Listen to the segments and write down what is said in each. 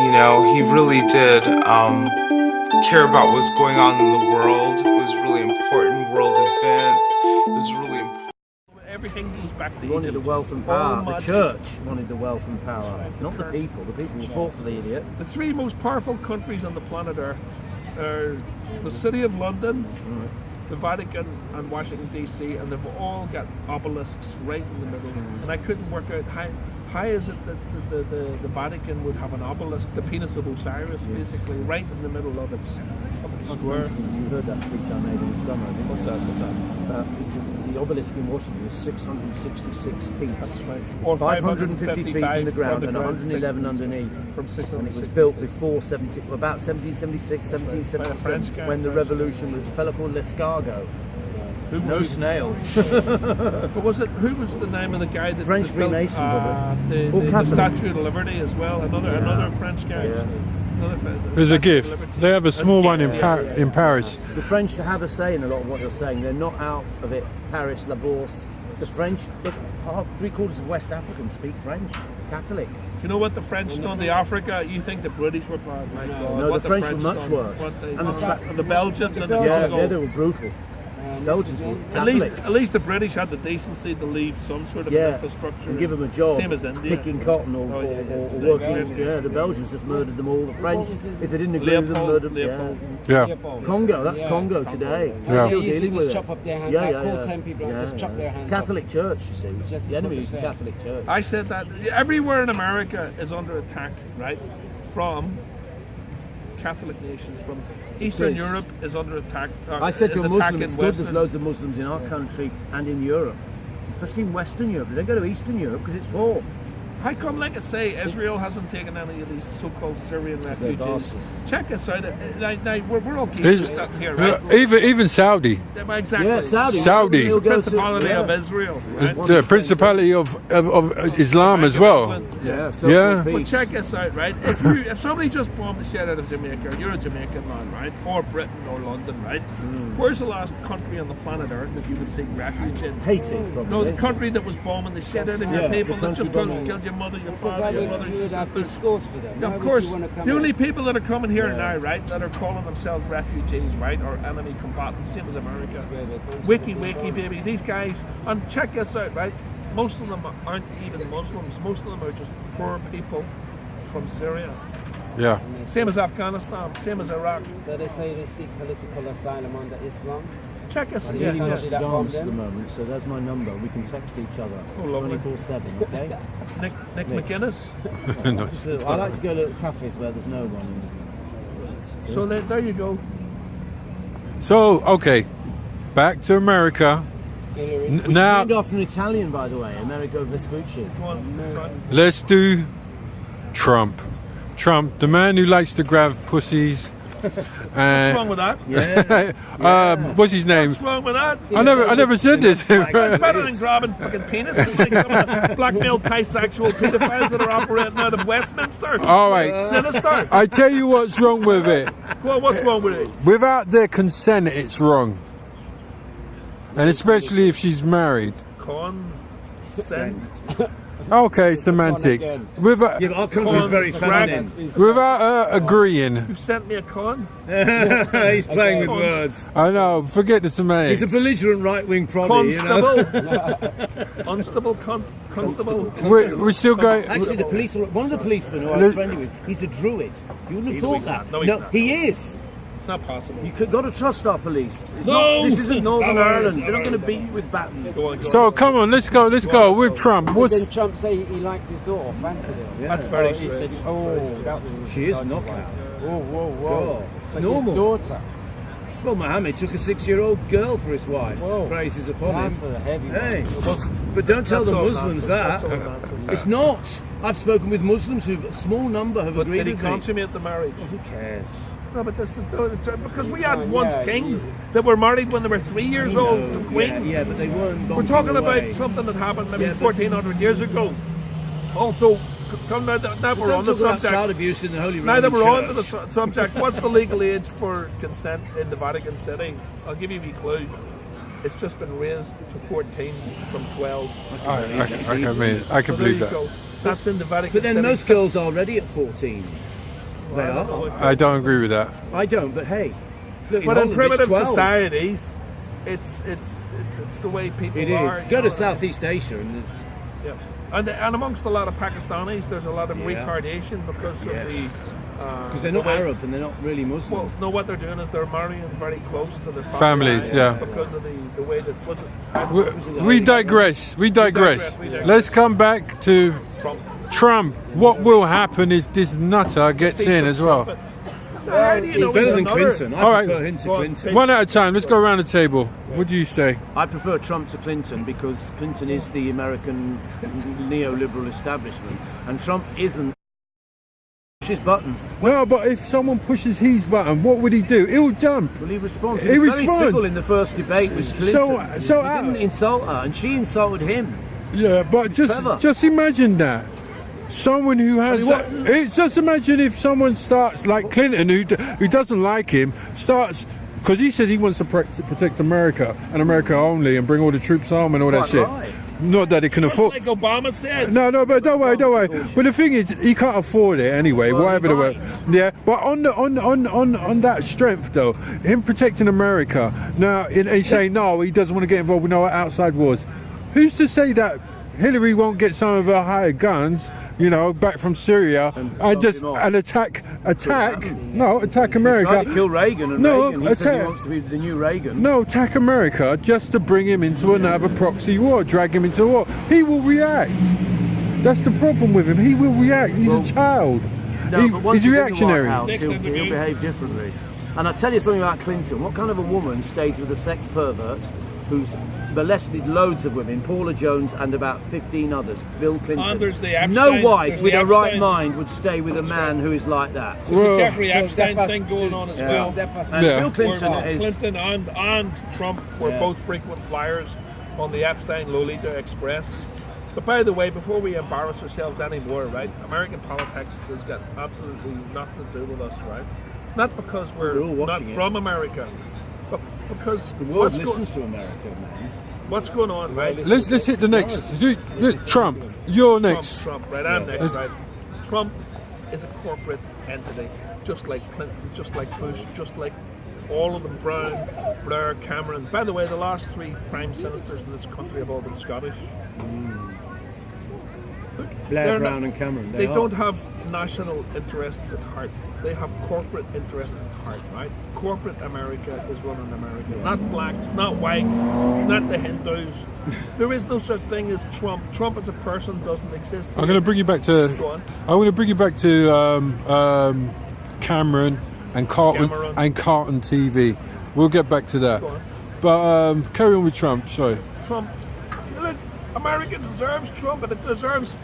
You know, he really did care about what was going on in the world. It was really important world events. It was really important. Everything goes back to He wanted Egypt. the wealth and power. The Almighty. church wanted the wealth and power, not the people. The people fought for the idiot. The three most powerful countries on the planet Earth are the City of London, the Vatican, and Washington DC, and they've all got obelisks right in the middle. And I couldn't work out how is it that the Vatican would have an obelisk, the penis of Osiris, basically, right in the middle of its square. You heard that speech I made in the summer. What's that? The obelisk in Washington is 666 feet. That's right. Or 550 feet from the ground and 111 underneath. From And 666. it was built before about 1776, 1777, when the revolution was a fellow called Lescargo. No snails. But was it? Who was the name of the guy that French that built, Freemason, the Catholic. Statue of Liberty as well? Another French guy. Yeah. There's a gift. They have a small one in Paris. The French have a say in a lot of what you're saying. They're not out of it. Paris, La Bourse. The French, look, three-quarters of West Africans speak French. Catholic. Do you know what the French done to Africa? You think the British were bad? My God. No, What the French were much done, worse. what they- And the Belgians and the Yeah, Portugals. they were brutal. Belgians were At Catholic. least the British had the decency to leave some sort of infrastructure and give them a job, Same as India. picking cotton or working. Yeah, the Belgians just murdered them all. The French, if they didn't agree with them, murdered them. Leopold. Yeah. Congo, that's Congo today. Yeah. They're still They used to dealing with just it. chop up their hands. I call 10 people and just chop their hands Catholic Church, you see. Just The enemy put is the it there. Catholic Church. I said that everywhere in America is under attack, right? From Catholic nations, from Eastern is. Europe is under attack. I said to is a Muslim, attacking it's good there's Western- loads of Muslims in our country and in Europe, especially in Western Europe. They don't go to Eastern Europe because it's poor. How come, like I say, Israel hasn't taken any of these so-called Syrian refugees? bastards. Check us out. Now, we're all geeks Is- here, right? Even Saudi, Exactly. Yeah, Saudi. Saudi. They'll go to- Principality yeah. of Israel, right? the Principality of Islam as well. Yeah, Yeah. But check us out, right? If somebody just bombed the shit out of Jamaica, you're a Jamaican man, right? Or Britain or London, right? Where's the last country on the planet Earth that you would seek refuge in? Haiti, probably. No, the country that was bombing the shit out of your Yeah, people, the that just country killed your mother, your Because father, I your would, mother, you your would have sister. these schools for them. Why Of would course, you want to come the only in? people that are coming here now, right, that are calling themselves refugees, right, or enemy combatants, same as America. Wiki, baby, these guys, and check this out, right, most of them aren't even Muslims, most of them are just poor people from Syria. Yeah. Same as Afghanistan, same as Iraq. So they say they seek political asylum under Islam. Check us out. I'm really Yeah. lost to That dance bomb at the them. moment, so there's my number. We can text each other Oh, lovely. 24/7, okay? Nick McGuinness. I like to go to cafes where there's no one. So there you go. So, okay, back to America. Now, Named after an Italian, by the way, Amerigo Vespucci. Go on. let's do Trump. Trump, the man who likes to grab pussies. What's wrong with that? Yeah. What's his name? What's wrong with that? I never said this. It's better than grabbing fucking penises like some of the blackmail bisexual pedophiles that are operating out of Westminster. All right. Sinister. I tell you what's wrong with it. Go on, what's wrong with it? Without their consent, it's wrong. And especially if she's married. Consent. Okay, semantics. Without, Yeah, but our country's very feminine. without her agreeing. You sent me a con? He's playing with Cons. words. I know, forget the semantics. He's a belligerent right-wing proddy, you know. Constable. Unstable. Constable. We're still going. Actually, the police, one of the policemen who I was friendly with, he's a druid. You wouldn't have thought that. No, he's not. He is. It's not possible. You got to trust our police. It's No! not, this isn't Northern No, Ireland. no, They're not no, going to beat you with batons. Go on. So come on, let's go with Trump. But What's then Trump say he liked his daughter, fancied her. That's very He said, strange. oh, that was... She is knockout. Whoa. It's Like normal. his daughter. Well, Mohammed took a 6-year-old girl for his wife. Whoa. Praises upon That's him. a heavy Hey, one. but don't tell That's the all Muslims nonsense. that. That's all nonsense. It's not. I've spoken with Muslims who, a small number, have But agreed did he with me. consummate the marriage? Who cares? No, but this is because we had Yeah, once yeah, kings that were married when they were 3 years old to Yeah, queens. yeah, but they weren't. We're talking about something that happened maybe Yeah, but- 1400 years ago. Also, come now that we're on the Child subject. abuse in the Holy Now that Roman we're on to the Church. subject, what's the legal age for consent in the Vatican City? I'll give you a wee clue. It's just been raised to 14 from 12. I can So there believe you that. go. That's in the Vatican But then City. most girls are already at 14. They I don't know are. if- I don't agree with that. I don't, but hey, look, But in Holland, it's primitive 12. societies, it's the way people It are. is. you Go know to what I mean? Southeast Asia and there's Yeah. And amongst a lot of Pakistanis, there's a lot of Yeah. retardation because of the. because they're not the way- Arab and they're not really Muslim. Well, no, what they're doing is they're marrying very close to their Families, yeah. Because of the way that was it. We digress. We digress. We digress. Let's come back to Trump. Trump. What will happen is this nutter gets in as well. How do you know He's better he's than another- Clinton. I All right. prefer him to Go on. Clinton. One at a time. Let's go around the table. What do you say? I prefer Trump to Clinton because Clinton is the American neoliberal establishment, and Trump isn't. Pushes buttons. No, but if someone pushes his button, what would he do? He'll jump. Well, he responds. He He was very responds. civil in the first debate with So- Clinton. so he didn't insult her, and she insulted him. Yeah, but Clever. just imagine that. Someone who has it's just imagine if someone starts like Clinton who doesn't like him starts because he says he wants to protect America and America only and bring all the troops home and all that Quite shit. right. Not that he can Just afford. like Obama said. No, but don't worry. But the thing is, he can't afford it anyway. Well, whatever he the way. might. Yeah, but on that strength though, him protecting America. Now, he's saying no, he doesn't want to get involved with no outside wars. Who's to say that Hillary won't get some of her hired guns, back from Syria and just him off. and attack He America. tried to kill Reagan, and No, Reagan, he says he attack- wants to be the new Reagan. No, attack America just to bring him into another proxy war, drag him into war. He will react. That's the problem with him. He will react. He's a child. No, but once He's he's reactionary. in the White House, Next he'll interview. behave differently. And I'll tell you something about Clinton. What kind of a woman stays with a sex pervert who's molested loads of women, Paula Jones and about 15 others, Bill Clinton? And there's the No Epstein- wife there's with the a right Epstein- mind would stay with a man who is like that. The Jeffrey So Epstein that was thing going on as to- well. that was- And Yeah. Bill Clinton Where is. Clinton and Trump were Yeah. both frequent flyers on the Epstein Lolita Express. But by the way, before we embarrass ourselves anymore, right? American politics has got absolutely nothing to do with us, right? Not because we're We're all not watching it. from America, but because The world listens to America, man. what's going on, right? Let's hit the next. Trump, you're next. Trump, right? I'm next, right? Trump is a corporate entity, just like Clinton, just like Bush, just like all of them, Brown, Blair, Cameron. By the way, the last three prime ministers in this country have all been Scottish. Blair, They're Brown, not- and Cameron. They are. don't have national interests at heart. They have corporate interests at heart, right? Corporate America is running America. Not blacks, not whites, not the Hindus. There is no such thing as Trump. Trump as a person doesn't exist. I'm going to bring you back to. Go on. I'm going to bring you back to Cameron and Carlton Cameron. and Carlton TV. We'll get back to that. Go on. But carry on with Trump. Sorry. Trump. Look, America deserves Trump, and it deserves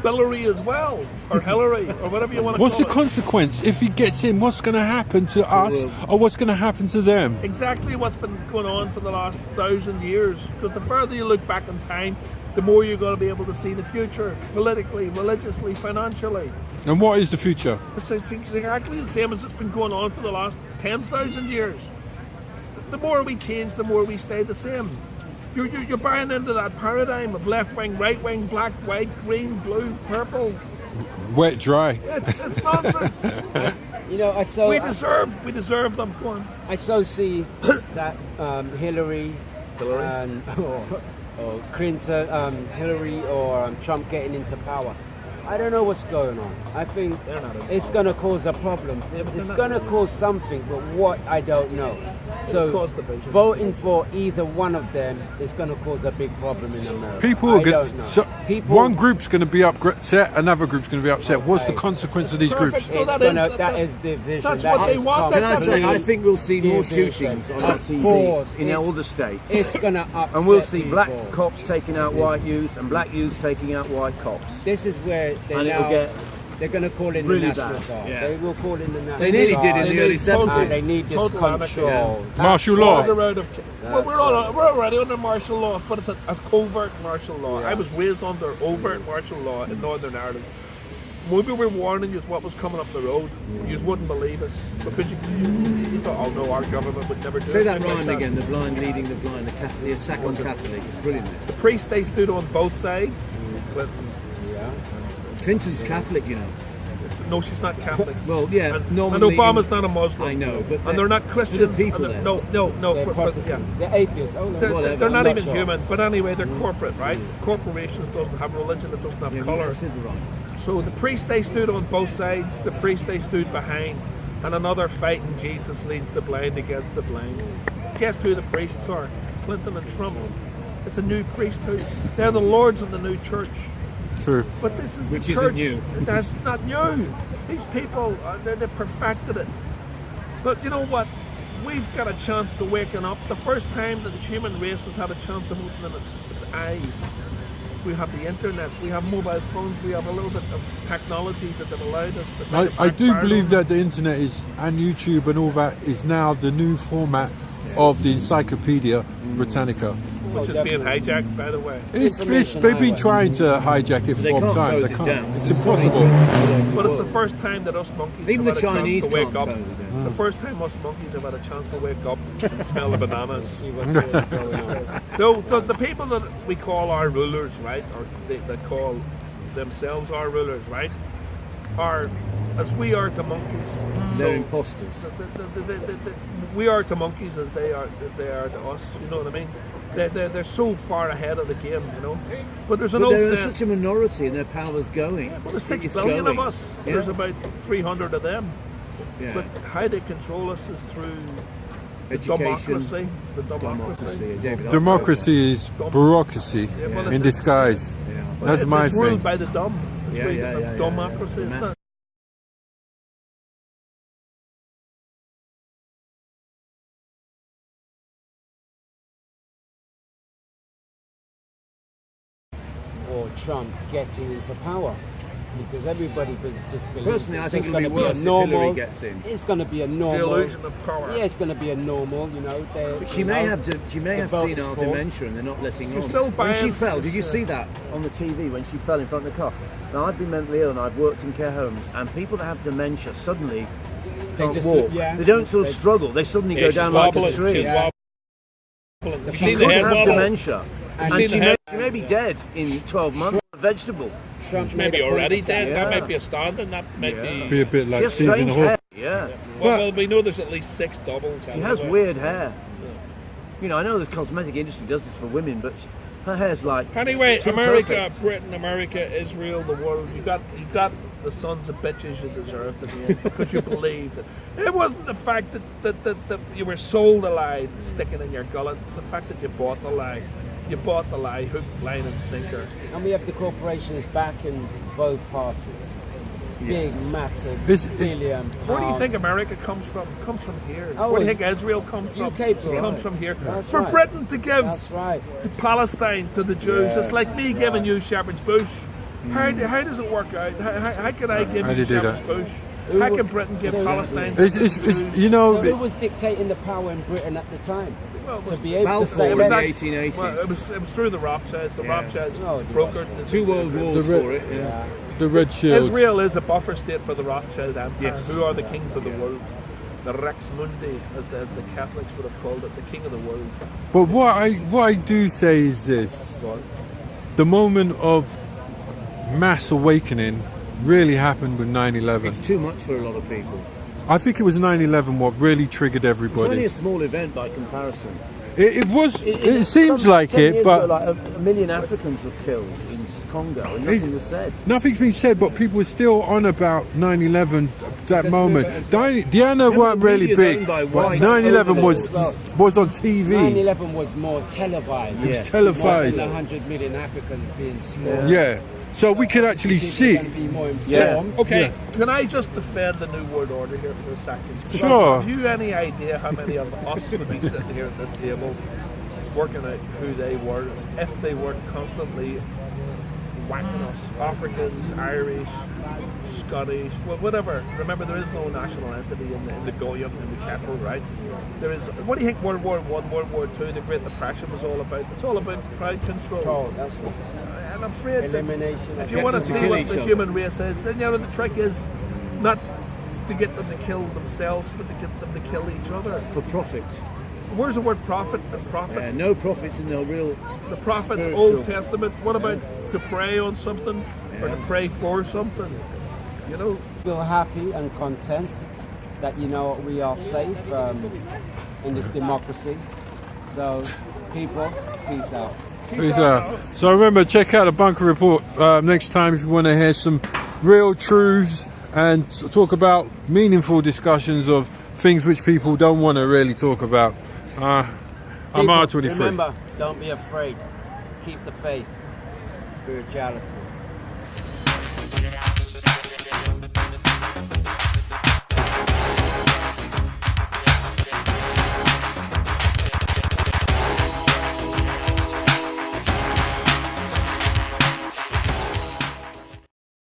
Hillary as well, or Hillary, or whatever you want to What's call the it. consequence if he gets in? What's going to happen to us, or what's going to happen to them? Exactly what's been going on for the last 1,000 years. Because the further you look back in time, the more you're going to be able to see the future, politically, religiously, financially. And what is the future? It's exactly the same as it's been going on for the last 10,000 years. The more we change, the more we stay the same. You're buying into that paradigm of left wing, right wing, black, white, green, blue, purple. Wet, dry. It's nonsense. We deserve them. Go on. I so see that Hillary and or Clinton, Hillary or Trump getting into power. I don't know what's going on. I think it's going to cause a problem. It's going to cause something, but what, I don't know. So cause division. voting for either one of them is going to cause a big problem in America. People are I going don't know. so People, one group's going to be upset, another group's going to be upset. What's the consequence of these groups? Perfect. No, it's that is division. that's That what they is want. Can I say, complete I think we'll see more division. shootings on Of TV course, in it's- all the states. It's going to upset And we'll see black people. cops taking out white youths and black youths taking out white cops. This is where they And it'll now get they're going to call in really the National bad. Guard. Yeah. They will call in the National They nearly Guard. did in the early total- 70s. And they need this Total anarchy. control. Martial We're law. on the road of, well, we're already under martial law, but it's a covert martial law. Yeah. I was raised under overt martial law in Northern Ireland. When we were warning you what was coming up the road, you wouldn't believe it because you thought, oh no, our government would never do Say it. that rhyme again, the blind leading the blind, the attack on Catholics. It's brilliant. The priests, they stood on both sides. Clinton. Yeah. Clinton's Catholic, you know. No, she's not Catholic. Well, yeah, and normally Obama's not a Muslim. I know, but and they're not Christians. the people and there. No. They're yeah. Protestant. They're atheists. Oh, no. Whatever, They're not I'm even sure. human. But anyway, they're corporate, right? Corporations doesn't have religion. It doesn't have Yeah, colour. that's it, right. So the priest they stood on both sides. The priest they stood behind, and another fighting Jesus leads the blind against the blind. Guess who the priests are? Clinton and Trump. It's a new priesthood. They're the lords of the new church. True. But this is Which the isn't church. new. That's not new. These people, they perfected it. But you know what? We've got a chance to waken up. The first time that the human race has had a chance of opening its eyes. We have the internet, we have mobile phones, we have a little bit of technology that have allowed us to I do backfire believe on that the internet is and YouTube and all that is now the new format of the Encyclopedia Britannica. which is being hijacked, by the way. They've been trying to hijack it They for can't time. close They it can't. down. It's impossible. But it's the first time that us monkeys Even have the had a Chinese chance to wake can't up. close it down. It's the first time us monkeys have had a chance to wake up and smell the bananas. See what's really going on. Though the people that we call our rulers, right, or they call themselves our rulers, right, are as we are to monkeys. They're imposters. We are to monkeys as they are to us. You know what I mean? They're so far ahead of the game, you know. But there's an But old they're saying. such a minority and their power's going. Well, there's 6 It's billion going. of us. Yeah. There's about 300 of them. Yeah. But how they control us is through the Education. democracy. The democracy. Democracy. David Democracy is bureaucracy Yeah, well, in it's- disguise. Yeah. That's it's, my it's ruled thing. by the dumb. It's Yeah, ruled yeah, by yeah, democracy. yeah. It's not. Or Trump getting into power. Because everybody just believes Personally, I it's think just it'll be gonna worse a if normal, Hillary gets in. It's going to be a The normal. illusion of power. Yeah, it's going to be a normal, you know. She may have vote is senile called. dementia and they're not letting her You're on. still When she buying- fell, did you see that on the TV when she fell in front of the car? Now I've been mentally ill and I've worked in care homes, and people that have dementia suddenly can't just- walk. yeah. They don't sort of They- struggle. They suddenly Yeah, go she's down like a wobbling. tree. She's Yeah. wobbling. You've She seen the could head have wobble. dementia, And and seen she the may, head- be dead in 12 months. A vegetable. Trump Maybe made a point already of that. dead. That Yeah. might be a standing. That might Yeah. Be a bit She like has Stephen strange Hawking. hair. Yeah. Well, we know there's at least 6 doubles. She has weird hair. You know, I know the cosmetic industry does this for women, but her hair's like. Anyway, too America, perfect. Britain, America, Israel, the world. You got the sons of bitches you deserved at the end because you believed it. It wasn't the fact that you were sold a lie sticking in your gullet. It's the fact that you bought the lie. You bought the lie, hook, line, and sinker. And we have the corporations backing both parties. Big, massive, It's- billion. Where do you pound- think America comes from? It comes from here. Oh, Where do you think Israel comes from? UK It brought comes it. from here. That's For right. Britain to give That's right. to Palestine, to the Jews. Yeah, It's like me giving you Shepherd's Bush. How does it work out? How can I give How you do you do Shepherd's that? Bush? Who How would- can Britain give so- Palestine? It's you know. So who was dictating the power in Britain at the time? Well, it To was- be able to Balfour say in was the that. actually- 1880s. Well, it was through the Rothschilds. The Rothschilds Oh, the brokered. 2 world wars The re- for it. Yeah. The Red Shields. Israel is a buffer state for the Rothschild Empire, Yes. who are the kings of the world. The Rex Mundi, as the Catholics would have called it, the king of the world. But what I do say is this: the moment of mass awakening really happened with 9/11. It's too much for a lot of people. I think it was 9/11 what really triggered It's only everybody. a small event by comparison. It was. It seems like 10 it, years but ago, like a million Africans were killed in Congo and nothing was said. nothing's been said. But people were still on about 9/11. That moment, Diana weren't really media's big. owned by But whites 9/11 only was as well. on TV. 9/11 was more televised. Yes. Televised. More than 100 million Africans being small. Yeah, so we could actually People see. can be more Yeah. informed. Okay, can I just defend the New World Order here for a second? Sure. Have you any idea how many of us would be sitting here at this table working out who they were if they weren't constantly whacking us? Africans, Irish, Scottish, whatever. Remember, there is no national entity in the Goyim, in the kettle, right? There is. What do you think World War One, World War Two, the Great Depression was all about? It's all about crowd control. Oh, that's what. And I'm afraid that Elimination. if you want to to see kill what each the other. human race is, then the trick is not to get them to kill themselves, but to get them to kill each other. For profit. Where's the word profit and profit? No profits and no real. The prophet's spiritual. Old Testament. What about to pray on something or to pray for something? You know, feel happy and content that we are safe in this democracy. So, people, peace out. Peace out. So remember, check out the Bunker Report next time if you want to hear some real truths and talk about meaningful discussions of things which people don't want to really talk about. I'm R23. Remember, don't be afraid. Keep the faith. Spirituality.